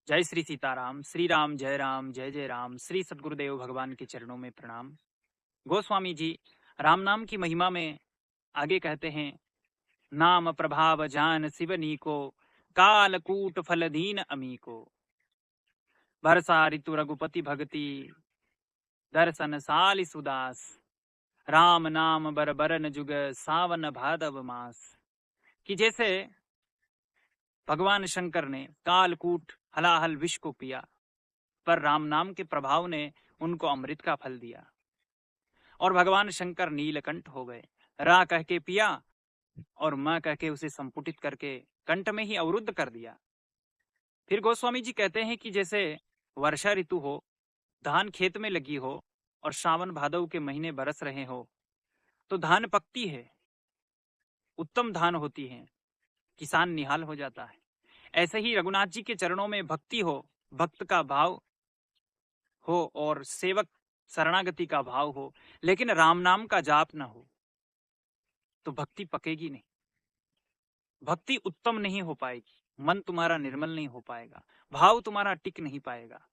जय श्री सीताराम, श्री राम, जय जय राम। श्री सद्गुरुदेव भगवान के चरणों में प्रणाम। गोस्वामी जी राम नाम की महिमा में आगे कहते हैं, नाम प्रभाव जान शिवनी को, कालकूट फल दीन अमी को। बरसा ऋतु रघुपति भगति, दर्शन साल सुदास। राम नाम बर बरन जुग, सावन भादव मास। कि जैसे भगवान शंकर ने कालकूट हलाहल विष को पिया, पर राम नाम के प्रभाव ने उनको अमृत का फल दिया और भगवान शंकर नीलकंठ हो गए। रा कह के पिया और मां कह के उसे संपुटित करके कंठ में ही अवरुद्ध कर दिया। फिर गोस्वामी जी कहते हैं कि जैसे वर्षा ऋतु हो, धान खेत में लगी हो और सावन भादव के महीने बरस रहे हो, तो धान पकती है, उत्तम धान होती है, किसान निहाल हो जाता है। ऐसे ही रघुनाथ जी के चरणों में भक्ति हो, भक्त का भाव हो और सेवक शरणागति का भाव हो, लेकिन राम नाम का जाप न हो, तो भक्ति पकेगी नहीं, भक्ति उत्तम नहीं हो पाएगी, मन तुम्हारा निर्मल नहीं हो पाएगा, भाव तुम्हारा टिक नहीं पाएगा।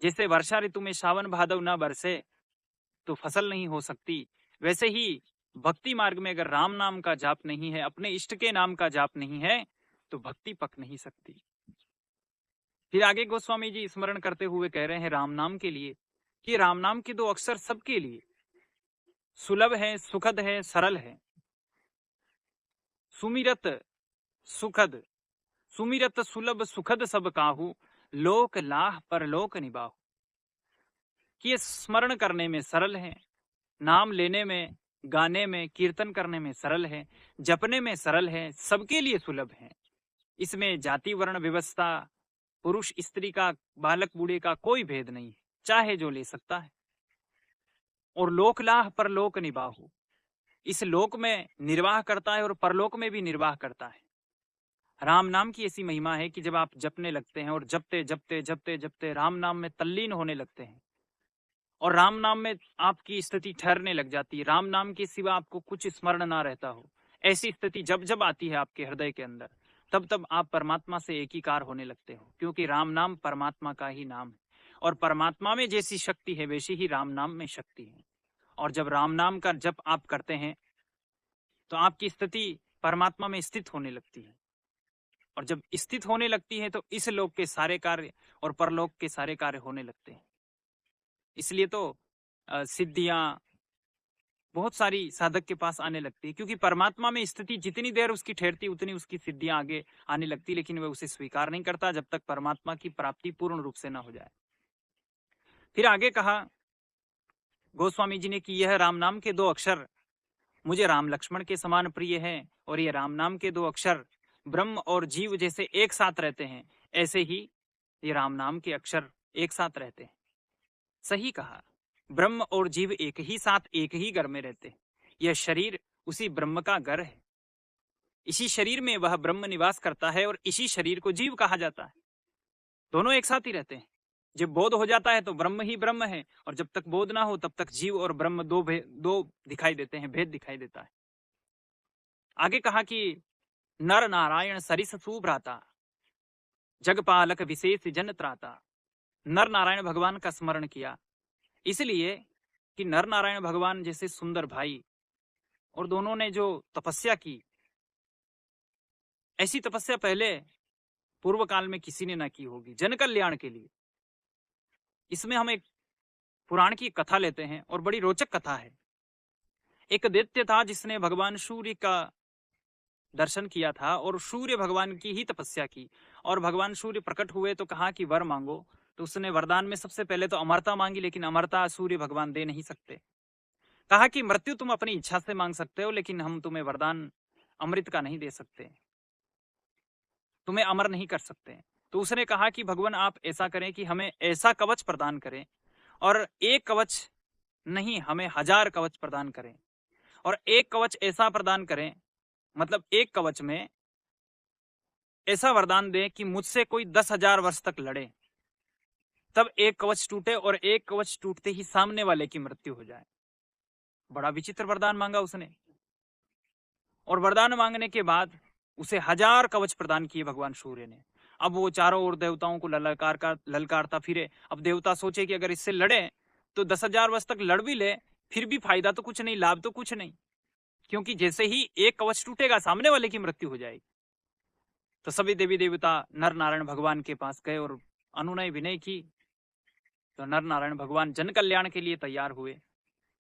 जैसे वर्षा ऋतु में सावन भादव न बरसे तो फसल नहीं हो सकती, वैसे ही भक्ति मार्ग में अगर राम नाम का जाप नहीं है, अपने इष्ट के नाम का जाप नहीं है, तो भक्ति पक नहीं सकती। फिर आगे गोस्वामी जी स्मरण करते हुए कह रहे हैं राम नाम के लिए कि राम नाम के दो अक्षर सबके लिए सुलभ है, सुखद है, सरल है। सुमिरत सुखद, सुमिरत सुलभ सुखद सब काहू, लोक लाह परलोक निबाहु। कि ये स्मरण करने में सरल है, नाम लेने में, गाने में, कीर्तन करने में सरल है, जपने में सरल है, सबके लिए सुलभ है। इसमें जाति वर्ण व्यवस्था, पुरुष स्त्री का, बालक बूढ़े का कोई भेद नहीं है, चाहे जो ले सकता है। और लोकलाह परलोक निबाहु, इस लोक में निर्वाह करता है और परलोक में भी निर्वाह करता है। राम नाम की ऐसी महिमा है कि जब आप जपने लगते हैं और जपते जपते जपते जपते राम नाम में तल्लीन होने लगते हैं और राम नाम में आपकी स्थिति ठहरने लग जाती है, राम नाम के सिवा आपको कुछ स्मरण ना रहता हो, ऐसी स्थिति जब जब आती है आपके हृदय के अंदर, तब तब आप परमात्मा से एकीकार होने लगते हो, क्योंकि राम नाम परमात्मा का ही नाम है और परमात्मा में जैसी शक्ति है वैसी ही राम नाम में शक्ति है। और जब राम नाम का जप आप करते हैं तो आपकी स्थिति परमात्मा में स्थित होने लगती है, और जब स्थित होने लगती है तो इस लोक के सारे कार्य और परलोक के सारे कार्य होने लगते हैं। इसलिए तो सिद्धियां बहुत सारी साधक के पास आने लगती है, क्योंकि परमात्मा में स्थिति जितनी देर उसकी ठहरती उतनी उसकी सिद्धियां आगे आने लगती, लेकिन वह उसे स्वीकार नहीं करता जब तक परमात्मा की प्राप्ति पूर्ण रूप से न हो जाए। फिर आगे कहा गोस्वामी जी ने कि यह राम नाम के दो अक्षर मुझे राम लक्ष्मण के समान प्रिय हैं, और ये राम नाम के दो अक्षर ब्रह्म और जीव जैसे एक साथ रहते हैं, ऐसे ही ये राम नाम के अक्षर एक साथ रहते हैं। सही कहा, ब्रह्म और जीव एक ही साथ एक ही घर में रहते हैं। यह शरीर उसी ब्रह्म का घर है, इसी शरीर में वह ब्रह्म निवास करता है और इसी शरीर को जीव कहा जाता है। दोनों एक साथ ही रहते हैं। जब बोध हो जाता है तो ब्रह्म ही ब्रह्म है, और जब तक बोध ना हो तब तक जीव और ब्रह्म दो दिखाई देते हैं, भेद दिखाई देता है। आगे कहा कि नर नारायण सरिस सुभ्राता, जगपालक विशेष जन त्राता। नर नारायण भगवान का स्मरण किया इसलिए कि नर नारायण भगवान जैसे सुंदर भाई, और दोनों ने जो तपस्या की, ऐसी तपस्या पहले पूर्व काल में किसी ने ना की होगी, जन कल्याण के लिए। इसमें हम एक पुराण की कथा लेते हैं और बड़ी रोचक कथा है। एक दैत्य था जिसने भगवान सूर्य का दर्शन किया था और सूर्य भगवान की ही तपस्या की, और भगवान सूर्य प्रकट हुए तो कहा कि वर मांगो। तो उसने वरदान में सबसे पहले तो अमरता मांगी, लेकिन अमरता सूर्य भगवान दे नहीं सकते। कहा कि मृत्यु तुम अपनी इच्छा से मांग सकते हो, लेकिन हम तुम्हें वरदान अमृत का नहीं दे सकते, तुम्हें अमर नहीं कर सकते। तो उसने कहा कि भगवान आप ऐसा करें कि हमें ऐसा कवच प्रदान करें, और एक कवच नहीं, हमें 1000 कवच प्रदान करें, और एक कवच ऐसा प्रदान करें, मतलब एक कवच में ऐसा वरदान दें कि मुझसे कोई 10,000 वर्ष तक लड़े, तब एक कवच टूटे, और एक कवच टूटते ही सामने वाले की मृत्यु हो जाए। बड़ा विचित्र वरदान मांगा उसने, और वरदान मांगने के बाद उसे 1000 कवच प्रदान किए भगवान सूर्य ने। अब वो चारों ओर देवताओं को ललकारता फिरे। अब देवता सोचे कि अगर इससे लड़े तो 10,000 वर्ष तक लड़ भी ले, फिर भी फायदा तो कुछ नहीं, लाभ तो कुछ नहीं, क्योंकि जैसे ही एक कवच टूटेगा सामने वाले की मृत्यु हो जाएगी। तो सभी देवी देवता नर नारायण भगवान के पास गए और अनुनय विनय की। तो नर नारायण भगवान जन कल्याण के लिए तैयार हुए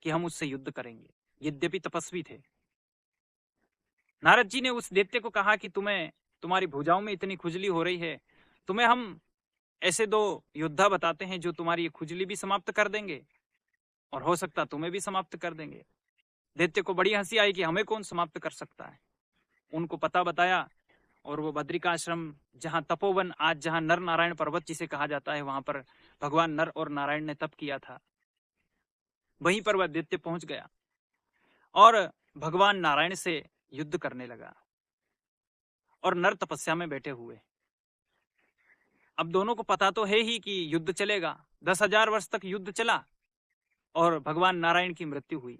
कि हम उससे युद्ध करेंगे, यद्यपि तपस्वी थे। नारद जी ने उस दैत्य को कहा कि तुम्हारी भुजाओं में इतनी खुजली हो रही है, तुम्हें हम ऐसे 2 योद्धा बताते हैं जो तुम्हारी ये खुजली भी समाप्त कर देंगे और हो सकता तुम्हें भी समाप्त कर देंगे। दैत्य को बड़ी हंसी आई कि हमें कौन समाप्त कर सकता है। उनको पता बताया और वो बद्रिकाश्रम, जहाँ तपोवन आज जहाँ नर नारायण पर्वत जिसे कहा जाता है, वहां पर भगवान नर और नारायण ने तप किया था, वहीं पर वह दैत्य पहुंच गया और भगवान नारायण से युद्ध करने लगा और नर तपस्या में बैठे हुए। अब दोनों को पता तो है ही कि युद्ध चलेगा। 10,000 वर्ष तक युद्ध चला और भगवान नारायण की मृत्यु हुई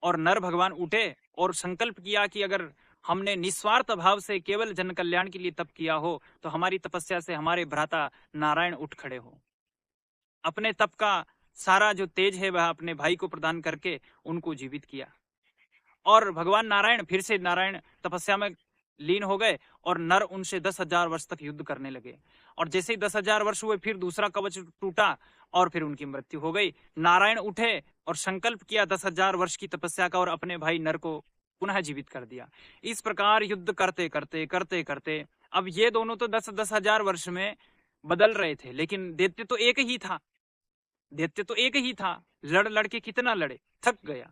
और नर भगवान उठे और संकल्प किया कि अगर हमने निस्वार्थ भाव से केवल जन कल्याण के लिए तप किया हो तो हमारी तपस्या से हमारे भ्राता नारायण उठ खड़े हो। अपने तप का सारा जो तेज है वह अपने भाई को प्रदान करके उनको जीवित किया और भगवान नारायण फिर से नारायण तपस्या में लीन हो गए और नर उनसे 10,000 वर्ष तक युद्ध करने लगे। और जैसे ही 10,000 वर्ष हुए फिर दूसरा कवच टूटा और फिर उनकी मृत्यु हो गई। नारायण उठे और संकल्प किया 10,000 वर्ष की तपस्या का और अपने भाई नर को पुनः जीवित कर दिया। इस प्रकार युद्ध करते करते करते करते अब ये दोनों तो 10,000 वर्ष में बदल रहे थे, लेकिन दैत्य तो एक ही था। दैत्य तो एक ही था, लड़ लड़ के कितना लड़े, थक गया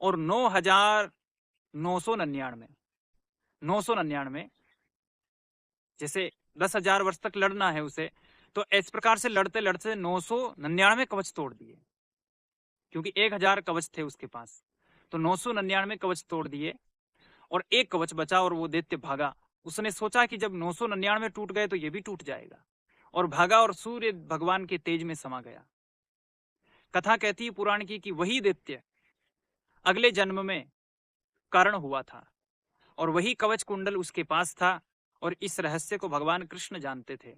और 9,999 जैसे 10,000 वर्ष तक लड़ना है उसे, तो इस प्रकार से लड़ते लड़ते 999 कवच तोड़ दिए, क्योंकि 1,000 कवच थे उसके पास। तो 999 कवच तोड़ दिए और एक कवच बचा और वो दैत्य भागा। उसने सोचा कि जब 999 टूट गए तो ये भी टूट जाएगा, और भागा और सूर्य भगवान के तेज में समा गया। कथा कहती है पुराण की कि वही दैत्य अगले जन्म में कर्ण हुआ था और वही कवच कुंडल उसके पास था और इस रहस्य को भगवान कृष्ण जानते थे,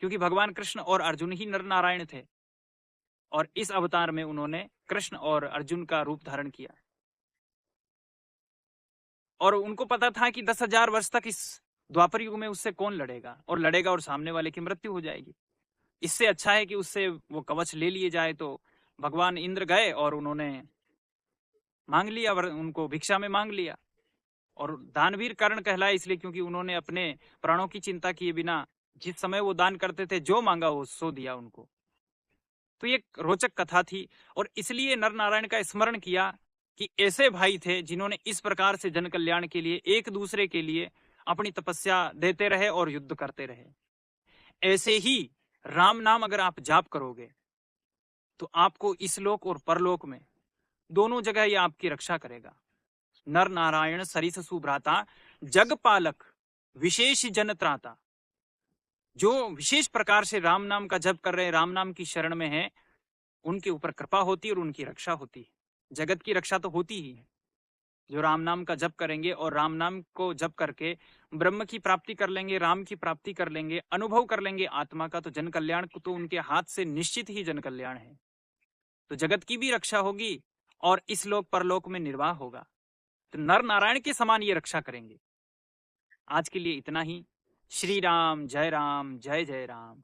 क्योंकि भगवान कृष्ण और अर्जुन ही नर नारायण थे और इस अवतार में उन्होंने कृष्ण और अर्जुन का रूप धारण किया। और उनको पता था कि 10,000 वर्ष तक इस द्वापर युग में उससे कौन लड़ेगा, और लड़ेगा और सामने वाले की मृत्यु हो जाएगी। इससे अच्छा है कि उससे वो कवच ले लिए जाए। तो भगवान इंद्र गए और उन्होंने मांग लिया, उनको भिक्षा में मांग लिया। और दानवीर कर्ण कहलाए इसलिए क्योंकि उन्होंने अपने प्राणों की चिंता किए बिना जिस समय वो दान करते थे, जो मांगा वो सो दिया उनको। तो ये रोचक कथा थी और इसलिए नर नारायण का स्मरण किया कि ऐसे भाई थे जिन्होंने इस प्रकार से जन कल्याण के लिए एक दूसरे के लिए अपनी तपस्या देते रहे और युद्ध करते रहे। ऐसे ही राम नाम अगर आप जाप करोगे तो आपको इस लोक और परलोक में दोनों जगह ये आपकी रक्षा करेगा। नर नारायण सरिस सुभ्राता जग पालक विशेष जन त्राता। जो विशेष प्रकार से राम नाम का जप कर रहे, राम नाम की शरण में है, उनके ऊपर कृपा होती है और उनकी रक्षा होती है। जगत की रक्षा तो होती ही है। जो राम नाम का जप करेंगे और राम नाम को जप करके ब्रह्म की प्राप्ति कर लेंगे, राम की प्राप्ति कर लेंगे, अनुभव कर लेंगे आत्मा का, तो जन कल्याण को तो उनके हाथ से निश्चित ही जन कल्याण है। तो जगत की भी रक्षा होगी और इस लोक परलोक में निर्वाह होगा। तो नर नारायण के समान ये रक्षा करेंगे। आज के लिए इतना ही। श्री राम जय जय राम।